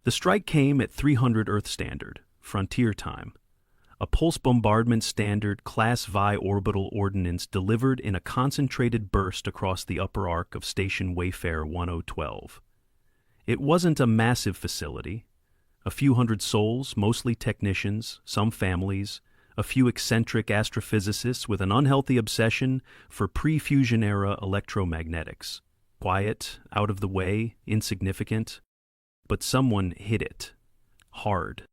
The strike came at 300 Earth Standard, Frontier Time. A pulse bombardment standard Class Vi orbital ordnance delivered in a concentrated burst across the upper arc of Station Wayfarer 1012. It wasn't a massive facility. A few hundred souls, mostly technicians, some families, a few eccentric astrophysicists with an unhealthy obsession for pre-fusion-era electromagnetics. Quiet, out of the way, insignificant. But someone hit it. Hard.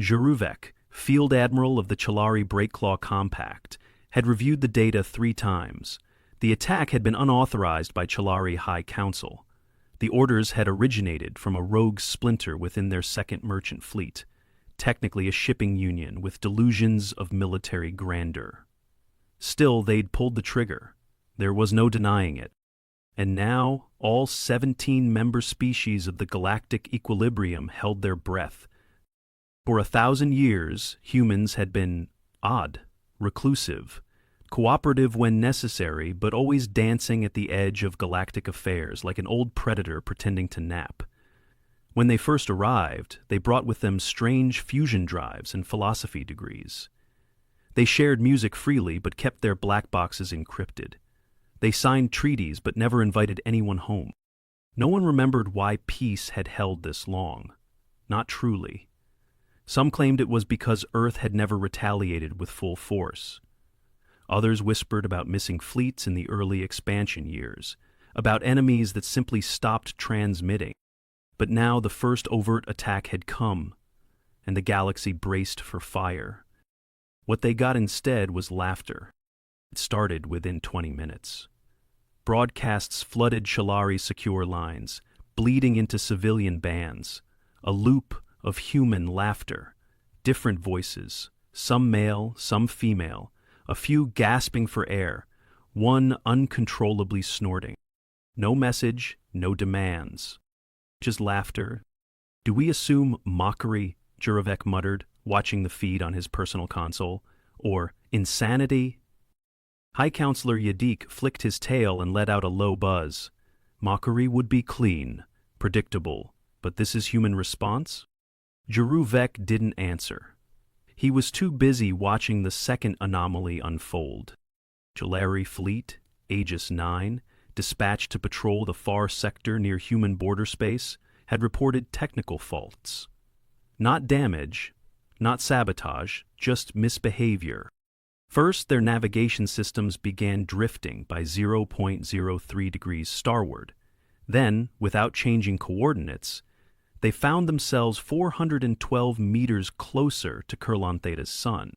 Jaruvek, Field Admiral of the Chalari Breakclaw Compact, had reviewed the data 3 times. The attack had been unauthorized by Chalari High Council. The orders had originated from a rogue splinter within their second merchant fleet, technically a shipping union with delusions of military grandeur. Still, they'd pulled the trigger. There was no denying it. And now, all 17 member species of the galactic equilibrium held their breath. For 1,000 years, humans had been odd, reclusive, cooperative when necessary, but always dancing at the edge of galactic affairs like an old predator pretending to nap. When they first arrived, they brought with them strange fusion drives and philosophy degrees. They shared music freely but kept their black boxes encrypted. They signed treaties but never invited anyone home. No one remembered why peace had held this long. Not truly. Some claimed it was because Earth had never retaliated with full force. Others whispered about missing fleets in the early expansion years, about enemies that simply stopped transmitting. But now the first overt attack had come, and the galaxy braced for fire. What they got instead was laughter. It started within 20 minutes. Broadcasts flooded Chalari secure lines, bleeding into civilian bands, a loop of human laughter, different voices, some male, some female, a few gasping for air, one uncontrollably snorting. No message, no demands. Just laughter. Do we assume mockery, Juravec muttered, watching the feed on his personal console, or insanity? High Counselor Yadik flicked his tail and let out a low buzz. Mockery would be clean, predictable, but this is human response? Jaruvek didn't answer. He was too busy watching the second anomaly unfold. Jalari Fleet, Aegis 9, dispatched to patrol the far sector near human border space, had reported technical faults. Not damage, not sabotage, just misbehavior. First, their navigation systems began drifting by 0.03 degrees starward. Then, without changing coordinates, they found themselves 412 meters closer to Kurlan Theta's sun.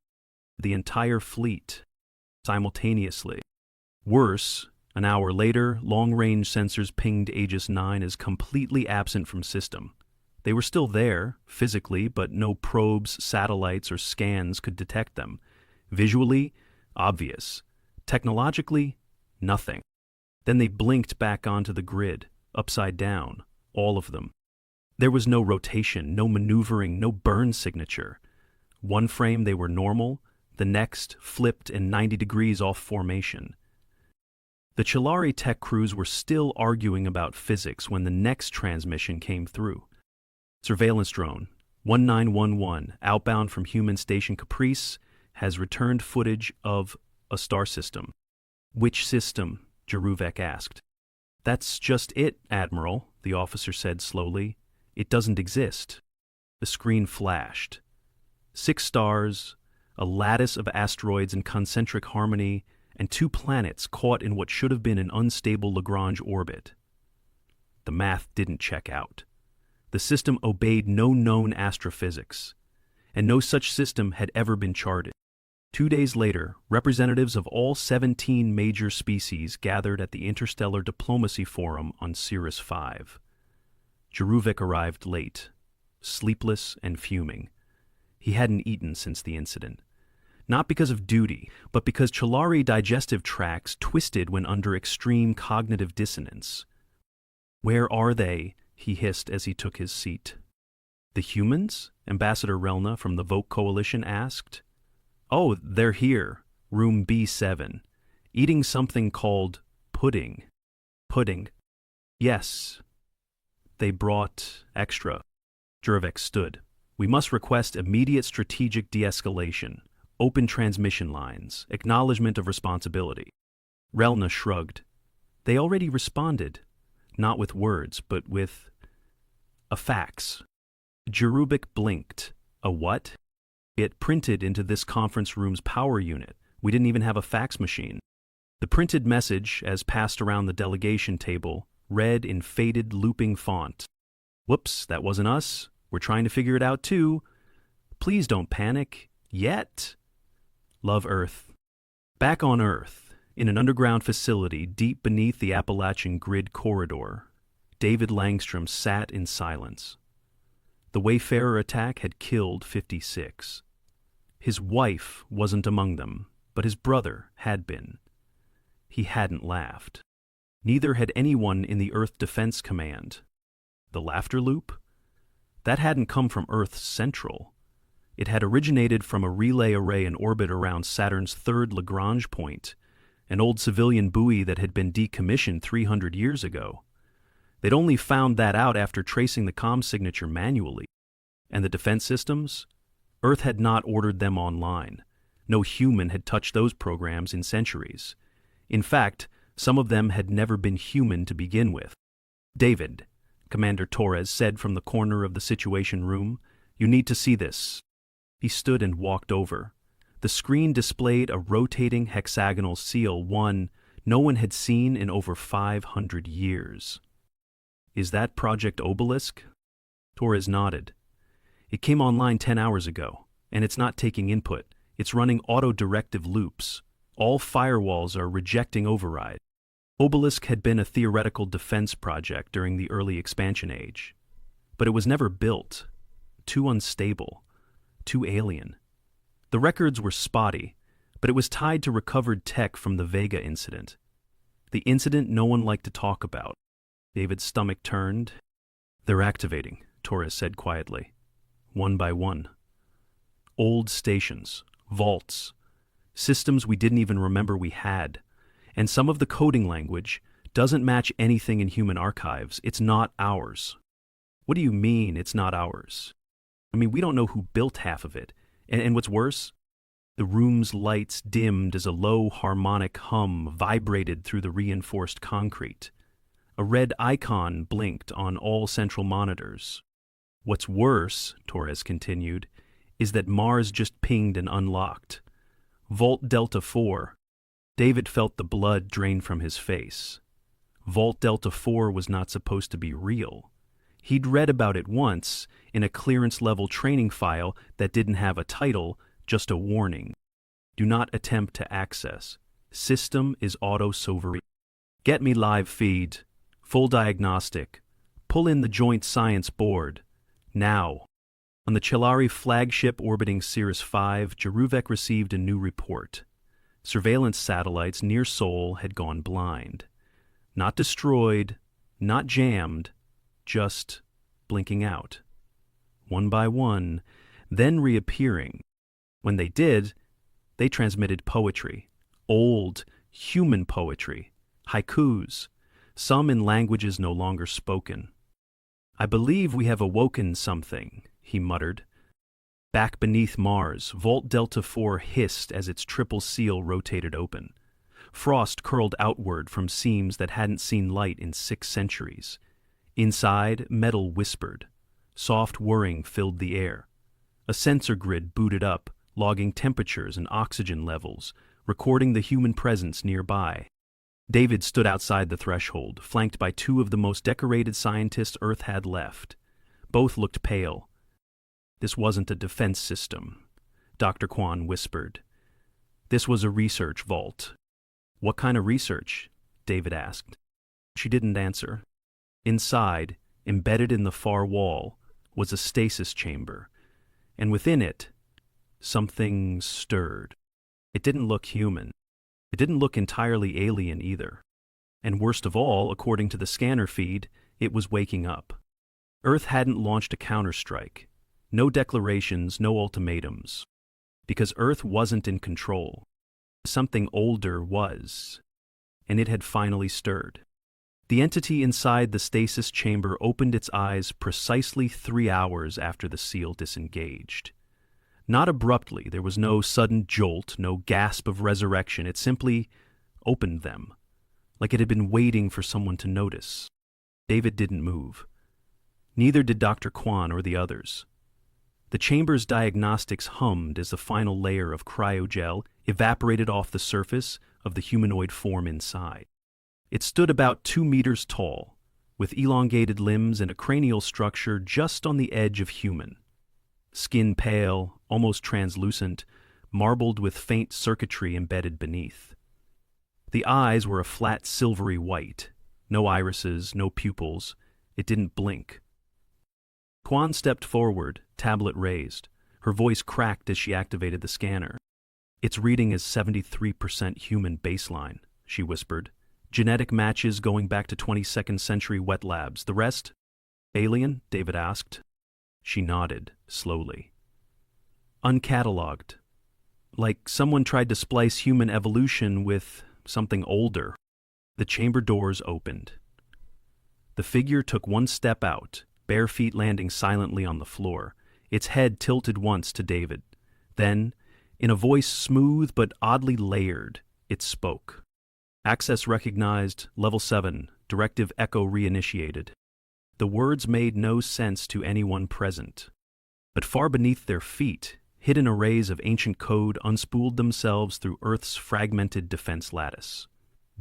The entire fleet, simultaneously. Worse, an hour later, long-range sensors pinged Aegis 9 as completely absent from system. They were still there, physically, but no probes, satellites, or scans could detect them. Visually, obvious. Technologically, nothing. Then they blinked back onto the grid, upside down, all of them. There was no rotation, no maneuvering, no burn signature. One frame they were normal, the next flipped and 90 degrees off formation. The Chalari tech crews were still arguing about physics when the next transmission came through. Surveillance drone, 1911, outbound from human station Caprice, has returned footage of a star system. Which system? Jaruvek asked. That's just it, Admiral, the officer said slowly. It doesn't exist. The screen flashed. 6 stars, a lattice of asteroids in concentric harmony, and 2 planets caught in what should have been an unstable Lagrange orbit. The math didn't check out. The system obeyed no known astrophysics, and no such system had ever been charted. 2 days later, representatives of all 17 major species gathered at the Interstellar Diplomacy Forum on Cirrus 5. Jaruvek arrived late, sleepless and fuming. He hadn't eaten since the incident. Not because of duty, but because Chalari digestive tracts twisted when under extreme cognitive dissonance. Where are they? He hissed as he took his seat. The humans? Ambassador Relna from the Voke Coalition asked. Oh, they're here, room B7, eating something called pudding. Pudding. Yes. They brought extra. Jurevec stood. We must request immediate strategic de-escalation, open transmission lines, acknowledgement of responsibility. Relna shrugged. They already responded, not with words, but with a fax. Jurubik blinked. A what? It printed into this conference room's power unit. We didn't even have a fax machine. The printed message, as passed around the delegation table, read in faded, looping font. Whoops, that wasn't us. We're trying to figure it out too. Please don't panic. Yet. Love Earth. Back on Earth, in an underground facility deep beneath the Appalachian grid corridor, David Langstrom sat in silence. The Wayfarer attack had killed 56. His wife wasn't among them, but his brother had been. He hadn't laughed. Neither had anyone in the Earth Defense Command. The laughter loop? That hadn't come from Earth's Central. It had originated from a relay array in orbit around Saturn's third Lagrange point, an old civilian buoy that had been decommissioned 300 years ago. They'd only found that out after tracing the comm signature manually. And the defense systems? Earth had not ordered them online. No human had touched those programs in centuries. In fact, some of them had never been human to begin with. David, Commander Torres said from the corner of the Situation Room, you need to see this. He stood and walked over. The screen displayed a rotating hexagonal seal, one no one had seen in over 500 years. Is that Project Obelisk? Torres nodded. It came online 10 hours ago, and it's not taking input. It's running auto-directive loops. All firewalls are rejecting override. Obelisk had been a theoretical defense project during the early expansion age. But it was never built. Too unstable. Too alien. The records were spotty, but it was tied to recovered tech from the Vega incident. The incident no one liked to talk about. David's stomach turned. They're activating, Torres said quietly. One by one. Old stations, vaults, systems we didn't even remember we had. And some of the coding language doesn't match anything in human archives. It's not ours. What do you mean it's not ours? I mean, we don't know who built half of it. And what's worse? The room's lights dimmed as a low harmonic hum vibrated through the reinforced concrete. A red icon blinked on all central monitors. What's worse, Torres continued, is that Mars just pinged and unlocked. Vault Delta 4. David felt the blood drain from his face. Vault Delta 4 was not supposed to be real. He'd read about it once in a clearance-level training file that didn't have a title, just a warning. Do not attempt to access. System is auto-sovereign. Get me live feed. Full diagnostic. Pull in the Joint Science Board. Now. On the Chilari flagship orbiting Cirrus 5, Juruvek received a new report. Surveillance satellites near Sol had gone blind. Not destroyed, not jammed, just blinking out. One by one, then reappearing. When they did, they transmitted poetry. Old, human poetry. Haikus. Some in languages no longer spoken. I believe we have awoken something, he muttered. Back beneath Mars, Vault Delta 4 hissed as its triple seal rotated open. Frost curled outward from seams that hadn't seen light in 6 centuries. Inside, metal whispered. Soft whirring filled the air. A sensor grid booted up, logging temperatures and oxygen levels, recording the human presence nearby. David stood outside the threshold, flanked by 2 of the most decorated scientists Earth had left. Both looked pale. This wasn't a defense system, Dr. Kwan whispered. This was a research vault. What kind of research? David asked. She didn't answer. Inside, embedded in the far wall, was a stasis chamber, and within it, something stirred. It didn't look human. It didn't look entirely alien either. And worst of all, according to the scanner feed, it was waking up. Earth hadn't launched a counterstrike. No declarations, no ultimatums. Because Earth wasn't in control. Something older was. And it had finally stirred. The entity inside the stasis chamber opened its eyes precisely 3 hours after the seal disengaged. Not abruptly, there was no sudden jolt, no gasp of resurrection. It simply opened them, like it had been waiting for someone to notice. David didn't move. Neither did Dr. Kwan or the others. The chamber's diagnostics hummed as the final layer of cryogel evaporated off the surface of the humanoid form inside. It stood about 2 meters tall, with elongated limbs and a cranial structure just on the edge of human. Skin pale, almost translucent, marbled with faint circuitry embedded beneath. The eyes were a flat silvery white, no irises, no pupils. It didn't blink. Kwan stepped forward, tablet raised. Her voice cracked as she activated the scanner. "Its reading is 73% human baseline," she whispered. "Genetic matches going back to 22nd century wet labs. The rest?" "Alien?" David asked. She nodded, slowly. "Uncatalogued. Like someone tried to splice human evolution with something older." The chamber doors opened. The figure took one step out, bare feet landing silently on the floor, its head tilted once to David. Then, in a voice smooth but oddly layered, it spoke. "Access recognized, level 7, directive echo reinitiated." The words made no sense to anyone present. But far beneath their feet, hidden arrays of ancient code unspooled themselves through Earth's fragmented defense lattice.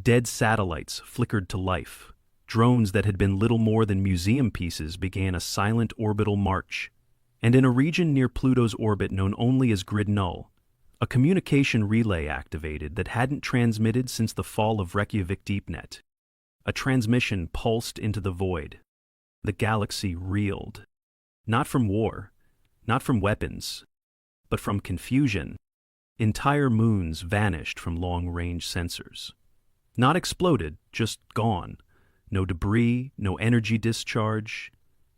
Dead satellites flickered to life. Drones that had been little more than museum pieces began a silent orbital march. And in a region near Pluto's orbit known only as Grid Null, a communication relay activated that hadn't transmitted since the fall of Reykjavik DeepNet. A transmission pulsed into the void. The galaxy reeled. Not from war, not from weapons, but from confusion. Entire moons vanished from long-range sensors. Not exploded, just gone. No debris, no energy discharge.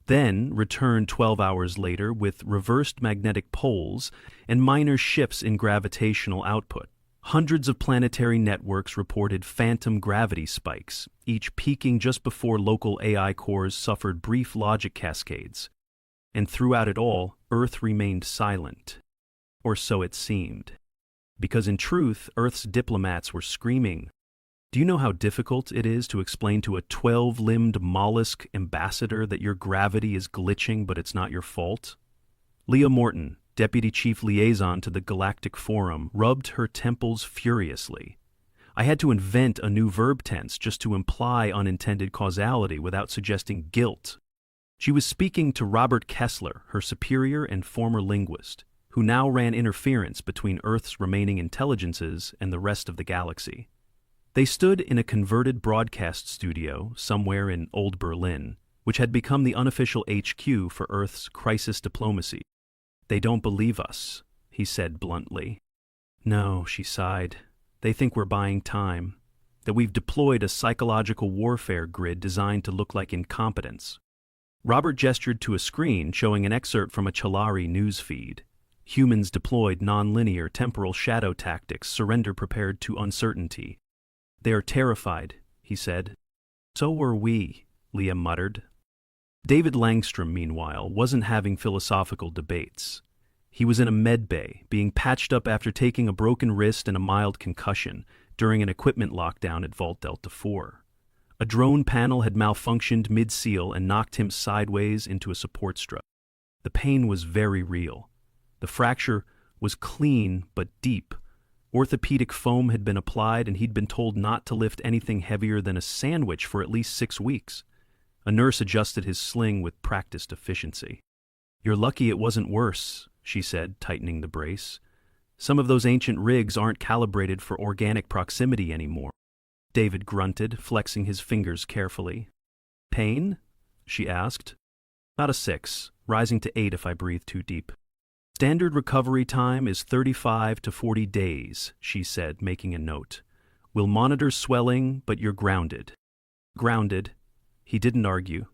Then returned 12 hours later with reversed magnetic poles and minor shifts in gravitational output. Hundreds of planetary networks reported phantom gravity spikes, each peaking just before local AI cores suffered brief logic cascades. And throughout it all, Earth remained silent. Or so it seemed. Because in truth, Earth's diplomats were screaming, "Do you know how difficult it is to explain to a 12-limbed mollusk ambassador that your gravity is glitching but it's not your fault?" Leah Morton, Deputy Chief Liaison to the Galactic Forum, rubbed her temples furiously. "I had to invent a new verb tense just to imply unintended causality without suggesting guilt." She was speaking to Robert Kessler, her superior and former linguist, who now ran interference between Earth's remaining intelligences and the rest of the galaxy. They stood in a converted broadcast studio somewhere in Old Berlin, which had become the unofficial HQ for Earth's crisis diplomacy. "They don't believe us," he said bluntly. "No," she sighed. "They think we're buying time, that we've deployed a psychological warfare grid designed to look like incompetence." Robert gestured to a screen showing an excerpt from a Chalari news feed. "Humans deployed nonlinear temporal shadow tactics, surrender prepared to uncertainty." "They are terrified," he said. "So were we," Leah muttered. David Langstrom, meanwhile, wasn't having philosophical debates. He was in a med bay, being patched up after taking a broken wrist and a mild concussion during an equipment lockdown at Vault Delta 4. A drone panel had malfunctioned mid-seal and knocked him sideways into a support strut. The pain was very real. The fracture was clean but deep. Orthopedic foam had been applied and he'd been told not to lift anything heavier than a sandwich for at least 6 weeks. A nurse adjusted his sling with practiced efficiency. "You're lucky it wasn't worse," she said, tightening the brace. "Some of those ancient rigs aren't calibrated for organic proximity anymore." David grunted, flexing his fingers carefully. "Pain?" she asked. "About a 6, rising to 8 if I breathe too deep." "Standard recovery time is 35 to 40 days, she said, making a note. "We'll monitor swelling, but you're grounded." Grounded? He didn't argue.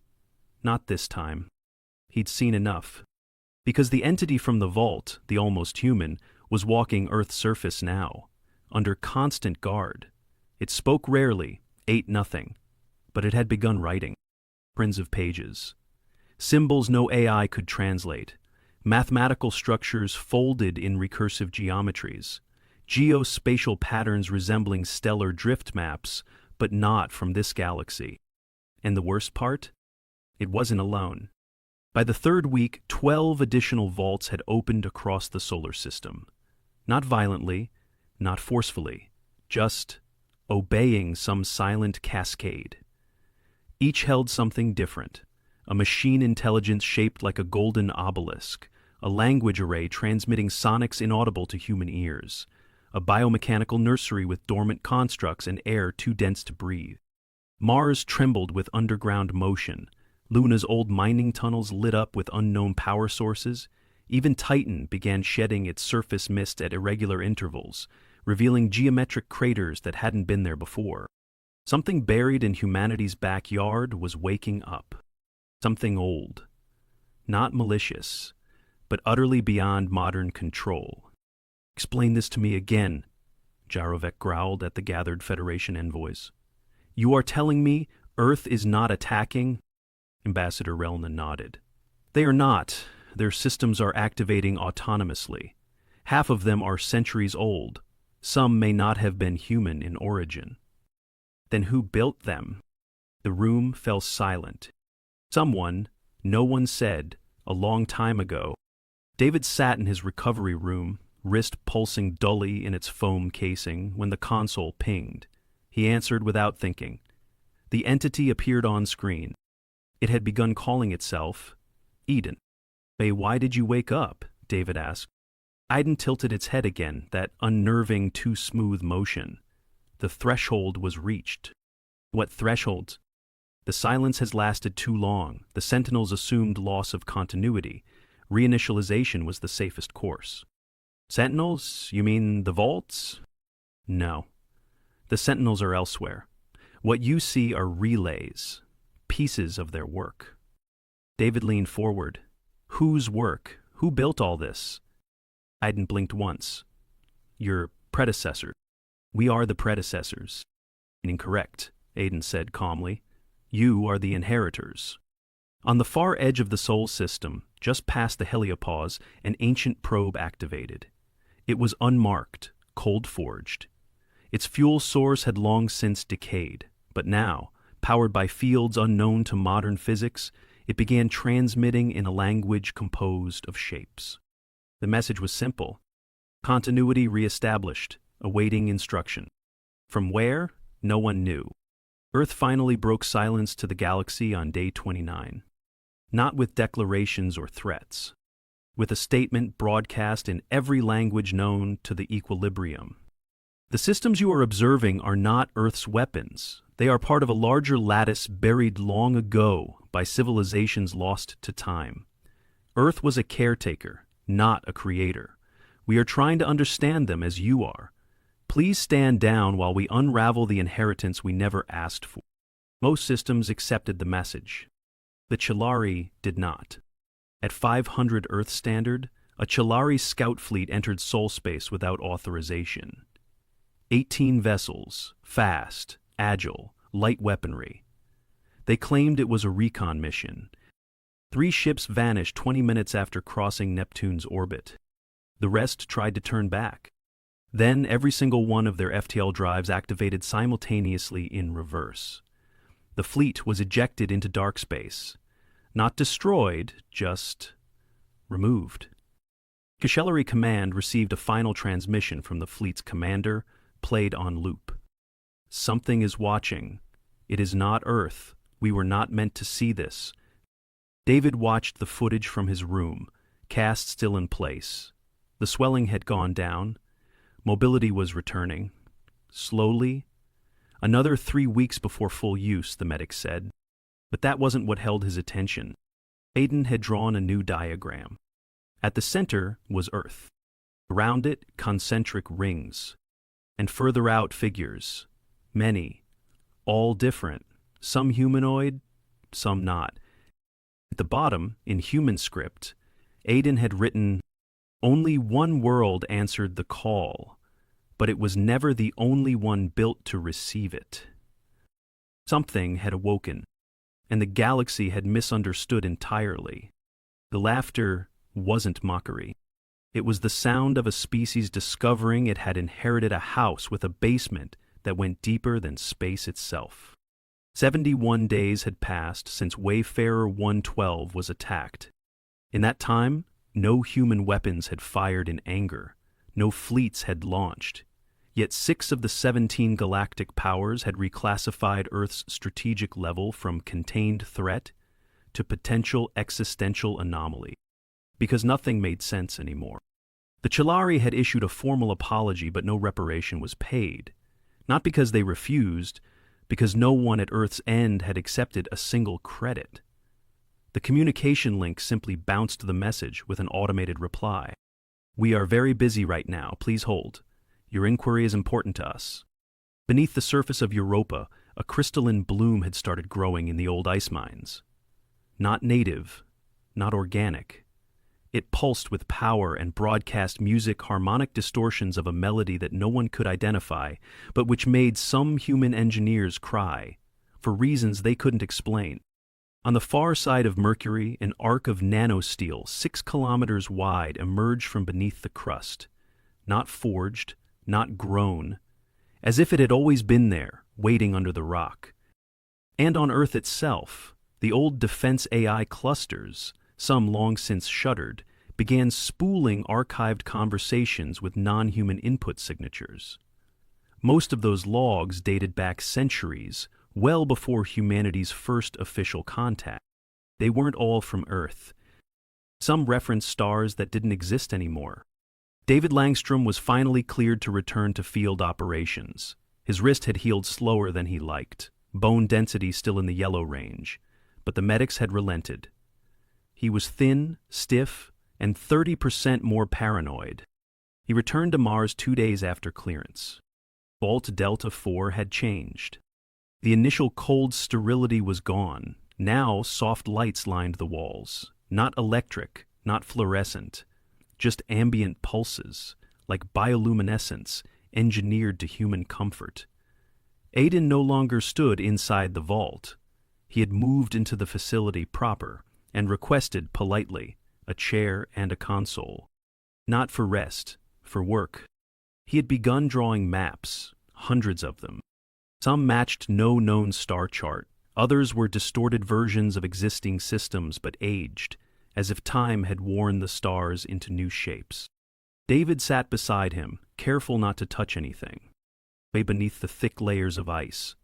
Not this time. He'd seen enough. Because the entity from the vault, the almost human, was walking Earth's surface now, under constant guard. It spoke rarely, ate nothing, but it had begun writing. Prints of pages. Symbols no AI could translate. Mathematical structures folded in recursive geometries. Geospatial patterns resembling stellar drift maps, but not from this galaxy. And the worst part? It wasn't alone. By the third week, 12 additional vaults had opened across the solar system. Not violently, not forcefully, just obeying some silent cascade. Each held something different. A machine intelligence shaped like a golden obelisk, a language array transmitting sonics inaudible to human ears, a biomechanical nursery with dormant constructs and air too dense to breathe. Mars trembled with underground motion. Luna's old mining tunnels lit up with unknown power sources. Even Titan began shedding its surface mist at irregular intervals, revealing geometric craters that hadn't been there before. Something buried in humanity's backyard was waking up. Something old. Not malicious, but utterly beyond modern control. "Explain this to me again," Jarovec growled at the gathered Federation envoys. "You are telling me Earth is not attacking?" Ambassador Relna nodded. "They are not. Their systems are activating autonomously. Half of them are centuries old. Some may not have been human in origin." "Then who built them?" The room fell silent. Someone, no one said, a long time ago. David sat in his recovery room, wrist pulsing dully in its foam casing, when the console pinged. He answered without thinking. The entity appeared on screen. It had begun calling itself Eden. "Hey, why did you wake up?" David asked. Eden tilted its head again, that unnerving, too smooth motion. The threshold was reached. "What threshold?" "The silence has lasted too long. The Sentinels assumed loss of continuity. Reinitialization was the safest course." "Sentinels? You mean the vaults?" "No. The Sentinels are elsewhere. What you see are relays, pieces of their work." David leaned forward. "Whose work? Who built all this?" Iden blinked once. "Your predecessor." "We are the predecessors." "Incorrect," Aiden said calmly. "You are the inheritors." On the far edge of the Sol system, just past the heliopause, an ancient probe activated. It was unmarked, cold-forged. Its fuel source had long since decayed, but now, powered by fields unknown to modern physics, it began transmitting in a language composed of shapes. The message was simple. Continuity reestablished, awaiting instruction. From where? No one knew. Earth finally broke silence to the galaxy on day 29. Not with declarations or threats. With a statement broadcast in every language known to the equilibrium. "The systems you are observing are not Earth's weapons. They are part of a larger lattice buried long ago by civilizations lost to time. Earth was a caretaker, not a creator. We are trying to understand them as you are. Please stand down while we unravel the inheritance we never asked for." Most systems accepted the message. The Chilari did not. At 500 Earth standard, a Chilari scout fleet entered Sol space without authorization. 18 vessels, fast, agile, light weaponry. They claimed it was a recon mission. 3 ships vanished 20 minutes after crossing Neptune's orbit. The rest tried to turn back. Then every single one of their FTL drives activated simultaneously in reverse. The fleet was ejected into dark space. Not destroyed, just removed. Kashellary Command received a final transmission from the fleet's commander, played on loop. "Something is watching. It is not Earth. We were not meant to see this." David watched the footage from his room, cast still in place. The swelling had gone down. Mobility was returning. Slowly. Another 3 weeks before full use, the medic said. But that wasn't what held his attention. Aiden had drawn a new diagram. At the center was Earth. Around it, concentric rings. And further out, figures. Many. All different. Some humanoid, some not. At the bottom, in human script, Aiden had written, "Only one world answered the call, but it was never the only one built to receive it." Something had awoken, and the galaxy had misunderstood entirely. The laughter wasn't mockery. It was the sound of a species discovering it had inherited a house with a basement that went deeper than space itself. 71 days had passed since Wayfarer 112 was attacked. In that time, no human weapons had fired in anger, no fleets had launched. Yet 6 of the 17 galactic powers had reclassified Earth's strategic level from contained threat to potential existential anomaly, because nothing made sense anymore. The Chilari had issued a formal apology, but no reparation was paid. Not because they refused, because no one at Earth's end had accepted a single credit. The communication link simply bounced the message with an automated reply. "We are very busy right now, please hold. Your inquiry is important to us." Beneath the surface of Europa, a crystalline bloom had started growing in the old ice mines. Not native, not organic. It pulsed with power and broadcast music harmonic distortions of a melody that no one could identify, but which made some human engineers cry, for reasons they couldn't explain. On the far side of Mercury, an arc of nanosteel 6 kilometers wide emerged from beneath the crust. Not forged, not grown, as if it had always been there, waiting under the rock. And on Earth itself, the old defense AI clusters, some long since shuttered, began spooling archived conversations with non-human input signatures. Most of those logs dated back centuries, well before humanity's first official contact. They weren't all from Earth. Some referenced stars that didn't exist anymore. David Langstrom was finally cleared to return to field operations. His wrist had healed slower than he liked, bone density still in the yellow range, but the medics had relented. He was thin, stiff, and 30% more paranoid. He returned to Mars 2 days after clearance. Vault Delta 4 had changed. The initial cold sterility was gone. Now soft lights lined the walls. Not electric, not fluorescent, just ambient pulses, like bioluminescence, engineered to human comfort. Aiden no longer stood inside the vault. He had moved into the facility proper and requested politely a chair and a console. Not for rest, for work. He had begun drawing maps, hundreds of them. Some matched no known star chart. Others were distorted versions of existing systems but aged, as if time had worn the stars into new shapes. David sat beside him, careful not to touch anything. Way beneath the thick layers of ice.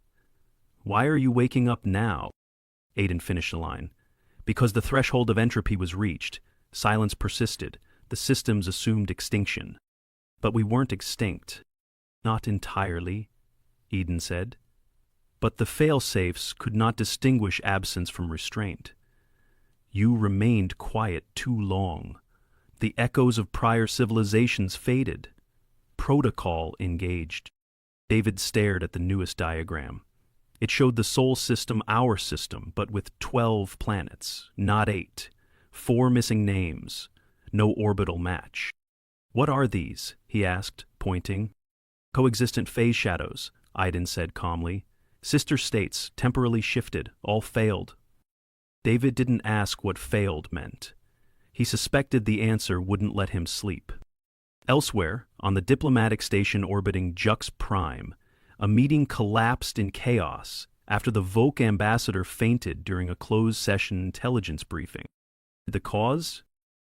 "Why are you waking up now?" Aiden finished the line. "Because the threshold of entropy was reached. Silence persisted. The systems assumed extinction. But we weren't extinct. Not entirely," Eden said. "But the fail-safes could not distinguish absence from restraint. You remained quiet too long. The echoes of prior civilizations faded. Protocol engaged." David stared at the newest diagram. It showed the Sol system, our system, but with 12 planets, not 8. 4 missing names. No orbital match. "What are these?" he asked, pointing. "Coexistent phase shadows," Iden said calmly. "Sister states, temporally shifted, all failed." David didn't ask what failed meant. He suspected the answer wouldn't let him sleep. Elsewhere, on the diplomatic station orbiting Jux Prime, a meeting collapsed in chaos after the Voke ambassador fainted during a closed-session intelligence briefing. The cause?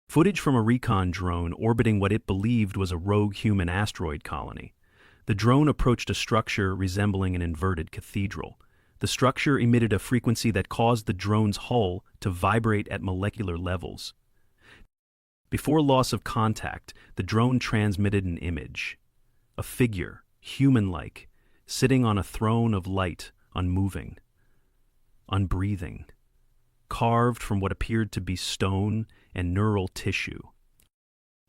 Footage from a recon drone orbiting what it believed was a rogue human asteroid colony. The drone approached a structure resembling an inverted cathedral. The structure emitted a frequency that caused the drone's hull to vibrate at molecular levels. Before loss of contact, the drone transmitted an image. A figure, human-like, sitting on a throne of light, unmoving, unbreathing, carved from what appeared to be stone and neural tissue.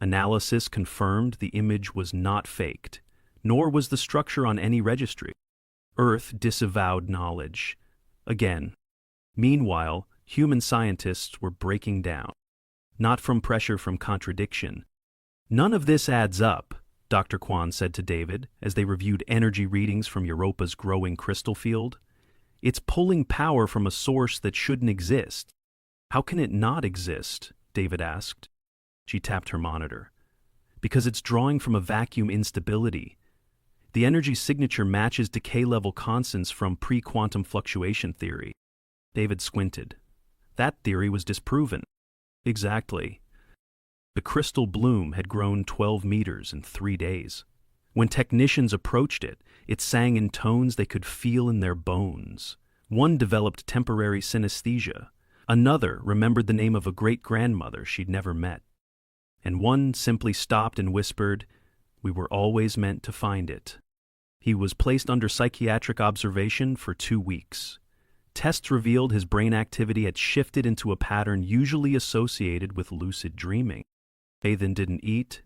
Analysis confirmed the image was not faked, nor was the structure on any registry. Earth disavowed knowledge. Again. Meanwhile, human scientists were breaking down. Not from pressure, from contradiction. "None of this adds up," Dr. Kwan said to David as they reviewed energy readings from Europa's growing crystal field. It's pulling power from a source that shouldn't exist. How can it not exist? David asked. She tapped her monitor. Because it's drawing from a vacuum instability. The energy signature matches decay level constants from pre-quantum fluctuation theory. David squinted. That theory was disproven. Exactly. The crystal bloom had grown 12 meters in 3 days. When technicians approached it, it sang in tones they could feel in their bones. One developed temporary synesthesia. Another remembered the name of a great-grandmother she'd never met. And one simply stopped and whispered, "We were always meant to find it." He was placed under psychiatric observation for 2 weeks. Tests revealed his brain activity had shifted into a pattern usually associated with lucid dreaming. Ethan didn't eat,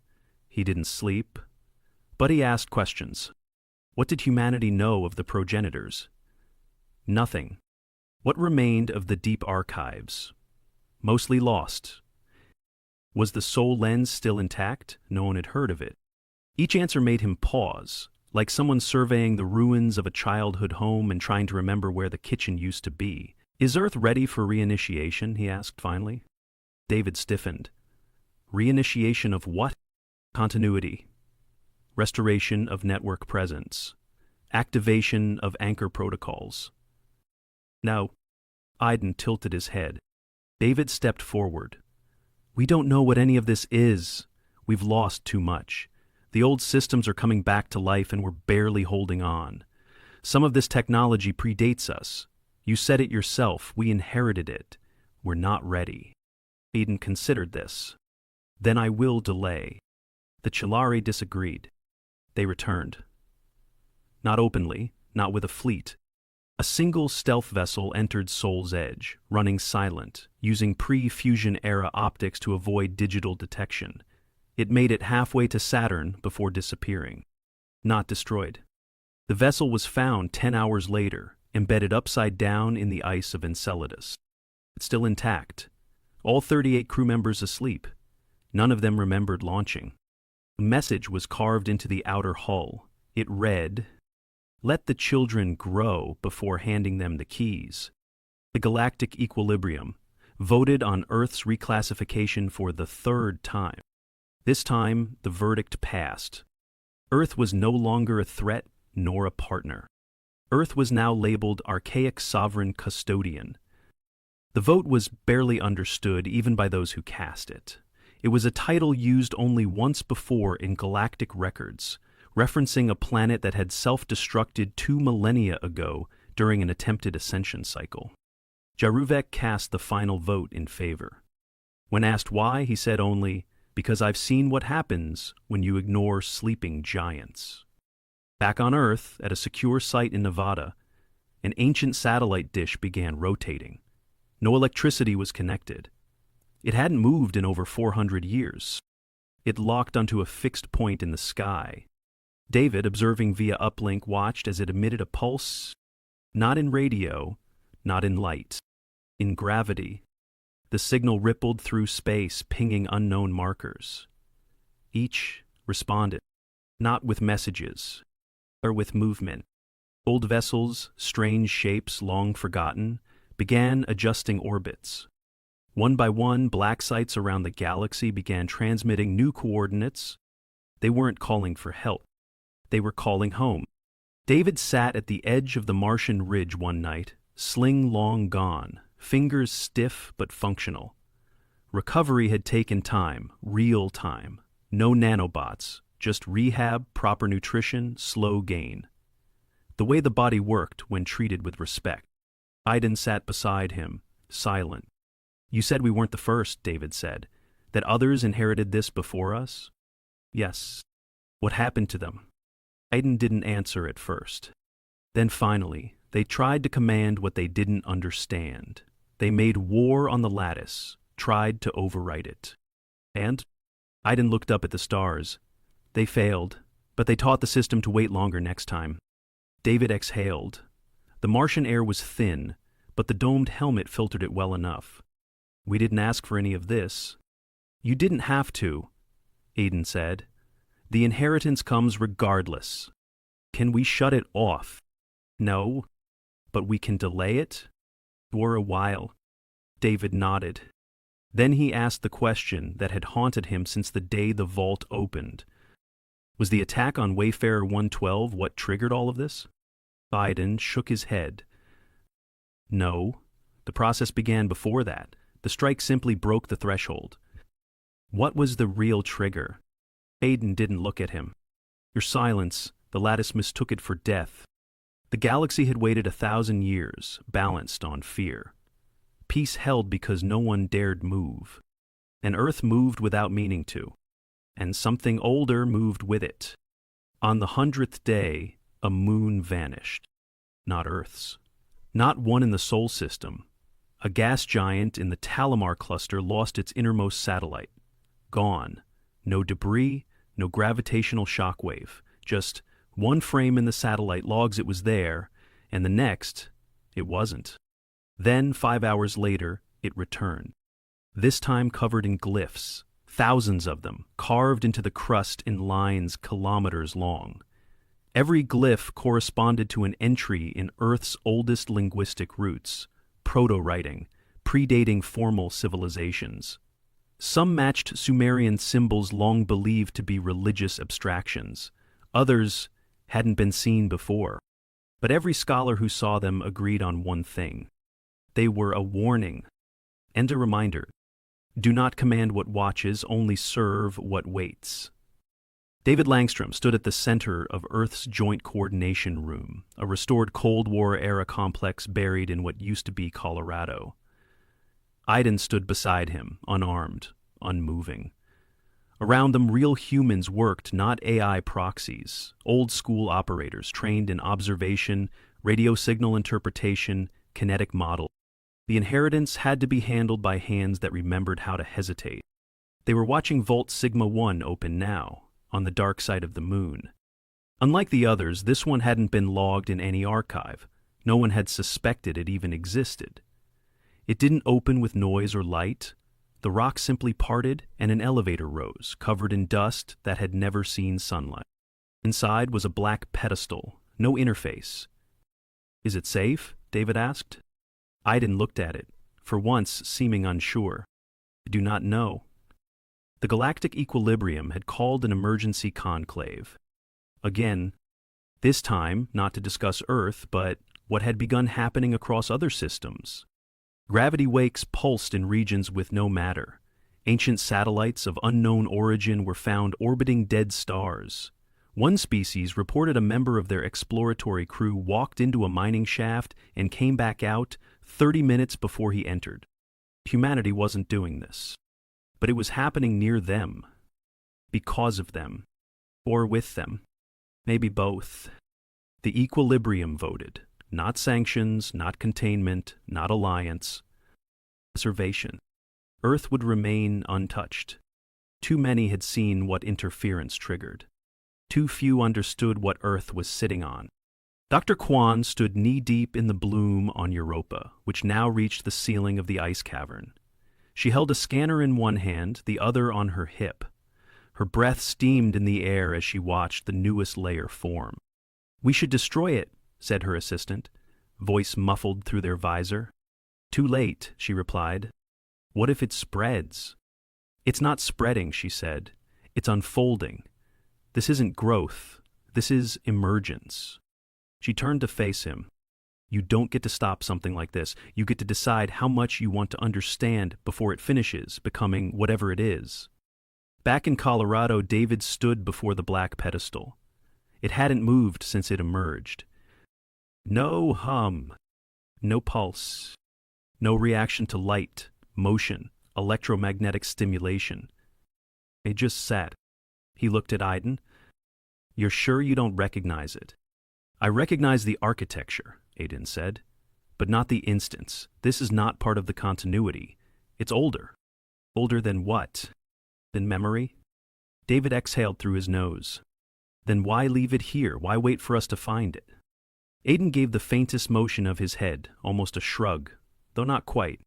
he didn't sleep, but he asked questions. What did humanity know of the progenitors? Nothing. What remained of the deep archives? Mostly lost. Was the soul lens still intact? No one had heard of it. Each answer made him pause, like someone surveying the ruins of a childhood home and trying to remember where the kitchen used to be. Is Earth ready for reinitiation? He asked finally. David stiffened. Reinitiation of what? Continuity. Restoration of network presence. Activation of anchor protocols. Now, Iden tilted his head. David stepped forward. We don't know what any of this is. We've lost too much. The old systems are coming back to life and we're barely holding on. Some of this technology predates us. You said it yourself, we inherited it. We're not ready. Eden considered this. Then I will delay. The Chilari disagreed. They returned. Not openly, not with a fleet. A single stealth vessel entered Sol's Edge, running silent, using pre-fusion era optics to avoid digital detection. It made it halfway to Saturn before disappearing. Not destroyed. The vessel was found 10 hours later, embedded upside down in the ice of Enceladus. It's still intact. All 38 crew members asleep. None of them remembered launching. A message was carved into the outer hull. It read, "Let the children grow before handing them the keys." The galactic equilibrium voted on Earth's reclassification for the 3rd time. This time, the verdict passed. Earth was no longer a threat nor a partner. Earth was now labeled archaic sovereign custodian. The vote was barely understood even by those who cast it. It was a title used only once before in galactic records, referencing a planet that had self-destructed 2 millennia ago during an attempted ascension cycle. Jaruvek cast the final vote in favor. When asked why, he said only, "Because I've seen what happens when you ignore sleeping giants." Back on Earth, at a secure site in Nevada, an ancient satellite dish began rotating. No electricity was connected. It hadn't moved in over 400 years. It locked onto a fixed point in the sky. David, observing via uplink, watched as it emitted a pulse, not in radio, not in light, in gravity. The signal rippled through space, pinging unknown markers. Each responded, not with messages, or with movement. Old vessels, strange shapes long forgotten, began adjusting orbits. One by one, black sites around the galaxy began transmitting new coordinates. They weren't calling for help. They were calling home. David sat at the edge of the Martian ridge one night, sling long gone, fingers stiff but functional. Recovery had taken time, real time. No nanobots, just rehab, proper nutrition, slow gain. The way the body worked when treated with respect. Iden sat beside him, silent. "You said we weren't the first," David said. "That others inherited this before us?" "Yes." "What happened to them?" Iden didn't answer at first. Then finally, they tried to command what they didn't understand. They made war on the lattice, tried to overwrite it. And? Iden looked up at the stars. They failed, but they taught the system to wait longer next time. David exhaled. The Martian air was thin, but the domed helmet filtered it well enough. "We didn't ask for any of this." "You didn't have to," Aiden said. "The inheritance comes regardless. Can we shut it off?" "No." But we can delay it? For a while. David nodded. Then he asked the question that had haunted him since the day the vault opened. Was the attack on Wayfarer 112 what triggered all of this? Biden shook his head. No. The process began before that. The strike simply broke the threshold. What was the real trigger? Aiden didn't look at him. Your silence, the lattice mistook it for death. The galaxy had waited 1,000 years, balanced on fear. Peace held because no one dared move. And Earth moved without meaning to. And something older moved with it. On the 100th day, a moon vanished. Not Earth's. Not one in the Sol system. A gas giant in the Talamar cluster lost its innermost satellite. Gone. No debris, no gravitational shockwave. Just one frame in the satellite logs it was there, and the next, it wasn't. Then, 5 hours later, it returned. This time covered in glyphs, thousands of them, carved into the crust in lines kilometers long. Every glyph corresponded to an entry in Earth's oldest linguistic roots, proto-writing, predating formal civilizations. Some matched Sumerian symbols long believed to be religious abstractions. Others hadn't been seen before. But every scholar who saw them agreed on one thing. They were a warning and a reminder. Do not command what watches, only serve what waits. David Langstrom stood at the center of Earth's Joint Coordination Room, a restored Cold War-era complex buried in what used to be Colorado. Iden stood beside him, unarmed, unmoving. Around them, real humans worked, not AI proxies, old-school operators trained in observation, radio signal interpretation, kinetic model. The inheritance had to be handled by hands that remembered how to hesitate. They were watching Vault Sigma 1 open now, on the dark side of the moon. Unlike the others, this one hadn't been logged in any archive. No one had suspected it even existed. It didn't open with noise or light. The rock simply parted and an elevator rose, covered in dust that had never seen sunlight. Inside was a black pedestal, no interface. Is it safe? David asked. Iden looked at it, for once seeming unsure. I do not know. The galactic equilibrium had called an emergency conclave. Again, this time not to discuss Earth, but what had begun happening across other systems. Gravity wakes pulsed in regions with no matter. Ancient satellites of unknown origin were found orbiting dead stars. One species reported a member of their exploratory crew walked into a mining shaft and came back out 30 minutes before he entered. Humanity wasn't doing this. But it was happening near them. Because of them. Or with them. Maybe both. The equilibrium voted. Not sanctions, not containment, not alliance. Preservation. Earth would remain untouched. Too many had seen what interference triggered. Too few understood what Earth was sitting on. Dr. Kwan stood knee-deep in the bloom on Europa, which now reached the ceiling of the ice cavern. She held a scanner in one hand, the other on her hip. Her breath steamed in the air as she watched the newest layer form. "We should destroy it," said her assistant, voice muffled through their visor. "Too late," she replied. "What if it spreads?" "It's not spreading," she said. "It's unfolding. This isn't growth. This is emergence." She turned to face him. "You don't get to stop something like this. You get to decide how much you want to understand before it finishes, becoming whatever it is." Back in Colorado, David stood before the black pedestal. It hadn't moved since it emerged. No hum, no pulse, no reaction to light, motion, electromagnetic stimulation. It just sat. He looked at Iden. "You're sure you don't recognize it?" "I recognize the architecture," Aiden said, "but not the instance. This is not part of the continuity. It's older." "Older than what? Than memory?" David exhaled through his nose. "Then why leave it here? Why wait for us to find it?" Aiden gave the faintest motion of his head, almost a shrug, though not quite.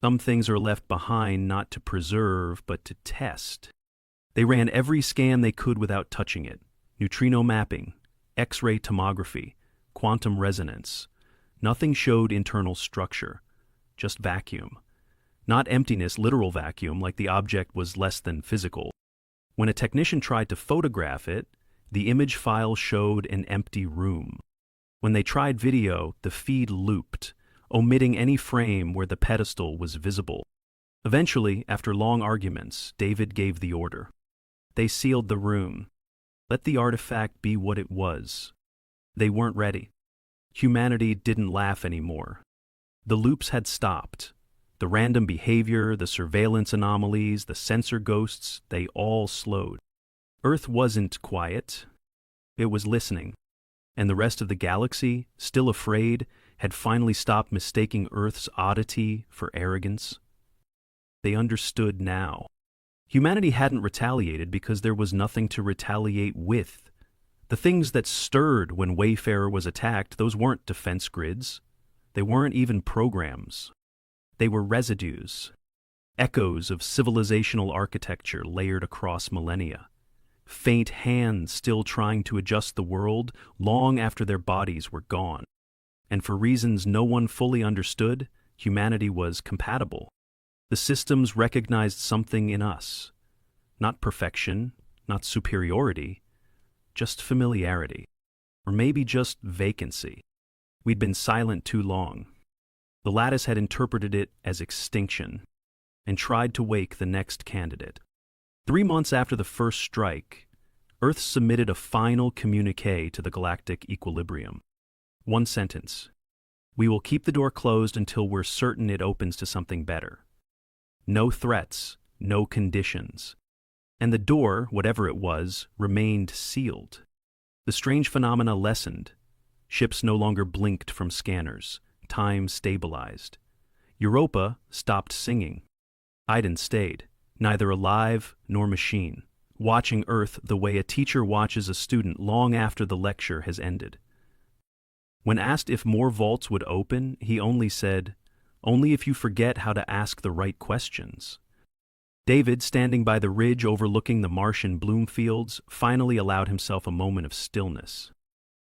Some things are left behind not to preserve, but to test. They ran every scan they could without touching it. Neutrino mapping, X-ray tomography, quantum resonance. Nothing showed internal structure, just vacuum. Not emptiness, literal vacuum, like the object was less than physical. When a technician tried to photograph it, the image file showed an empty room. When they tried video, the feed looped, omitting any frame where the pedestal was visible. Eventually, after long arguments, David gave the order. They sealed the room. Let the artifact be what it was. They weren't ready. Humanity didn't laugh anymore. The loops had stopped. The random behavior, the surveillance anomalies, the sensor ghosts, they all slowed. Earth wasn't quiet. It was listening. And the rest of the galaxy, still afraid, had finally stopped mistaking Earth's oddity for arrogance. They understood now. Humanity hadn't retaliated because there was nothing to retaliate with. The things that stirred when Wayfarer was attacked, those weren't defense grids. They weren't even programs. They were residues, echoes of civilizational architecture layered across millennia. Faint hands still trying to adjust the world long after their bodies were gone. And for reasons no one fully understood, humanity was compatible. The systems recognized something in us. Not perfection, not superiority, just familiarity. Or maybe just vacancy. We'd been silent too long. The lattice had interpreted it as extinction and tried to wake the next candidate. 3 months after the first strike, Earth submitted a final communiqué to the galactic equilibrium. One sentence. We will keep the door closed until we're certain it opens to something better. No threats, no conditions. And the door, whatever it was, remained sealed. The strange phenomena lessened. Ships no longer blinked from scanners. Time stabilized. Europa stopped singing. Iden stayed, neither alive nor machine, watching Earth the way a teacher watches a student long after the lecture has ended. When asked if more vaults would open, he only said, "Only if you forget how to ask the right questions." David, standing by the ridge overlooking the Martian bloom fields, finally allowed himself a moment of stillness.